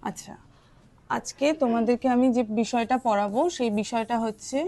আচ্ছা, আজকে তোমাদেরকে আমি যে বিষয়টা পড়াবো সেই বিষয়টা হচ্ছে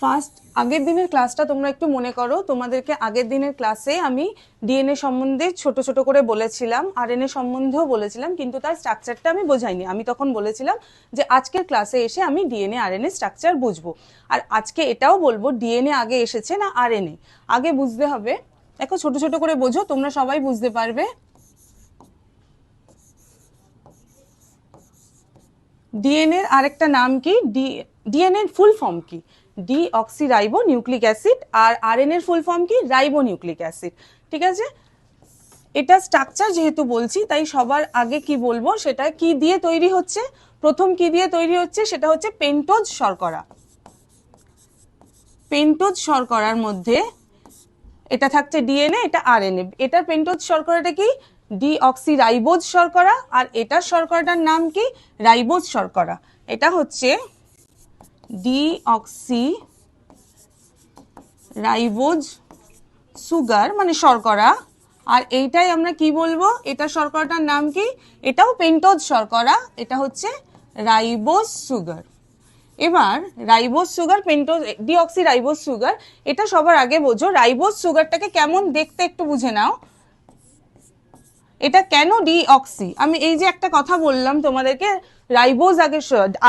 ফার্স্ট আগের দিনের ক্লাসটা তোমরা একটু মনে করো। তোমাদেরকে আগের দিনের ক্লাসে আমি ডিএনএ সম্বন্ধে ছোট ছোট করে বলেছিলাম, আরএনএ সম্বন্ধেও বলেছিলাম, কিন্তু তার স্ট্রাকচারটা আমি বোঝাইনি। আমি তখন বলেছিলাম যে আজকের ক্লাসে এসে আমি ডিএনএ আরএনএ স্ট্রাকচার বুঝবো। আর আজকে এটাও বলবো ডিএনএ আগে এসেছে না আরএনএ আগে বুঝতে হবে। দেখো ছোট ছোট করে বোঝো, তোমরা সবাই বুঝতে পারবে। ডিএনএ এর আরেকটা নাম কি? ডিএনএ এর ফুল ফর্ম কি? Deoxyribonucleic acid. আর আরএনএ এর ফুল ফর্ম কি? Ribonucleic acid. ঠিক আছে, এটা স্ট্রাকচার যেহেতু বলছি তাই সবার আগে কি বলবো, সেটা কি দিয়ে তৈরি হচ্ছে। প্রথম কি দিয়ে তৈরি হচ্ছে সেটা হচ্ছে পেন্টোজ শর্করা। পেন্টোজ শর্করার মধ্যে এটা থাকছে ডিএনএ, এটা আরএনএ। এটার পেন্টোজ শর্করাটা কি? ডিঅক্সিরাইবোজ শর্করা। আর এটার শর্করাটার নাম কি? রাইবোজ শর্করা। এটা হচ্ছে ডিঅক্সি রাইবোজ সুগার মানে শর্করা। আর এইটাই আমরা কি বলবো, এটা শর্করাটার নাম কি? এটাও পেন্টোজ শর্করা, এটা হচ্ছে রাইবোজ সুগার। এবার ribose sugar, pentose, deoxy ribose sugar, এটা সবার আগে বোঝো রাইবোজ সুগারটাকে কেমন দেখতে একটু বুঝে নাও। এটা কেন ডিঅক্সি? আমি এই যে একটা কথা বললাম তোমাদেরকে, রাইবোজ আগে,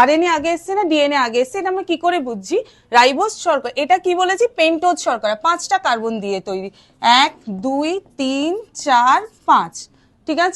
আরএনএ আগে এসছে না ডিএনএ আগে এসছে, এটা আমরা কি করে বুঝছি? রাইবোজ শর্করা, এটা কি বলেছি? পেন্টোজ শর্করা, 5টা কার্বন দিয়ে তৈরি, 1 2 3 4 5। ঠিক আছে।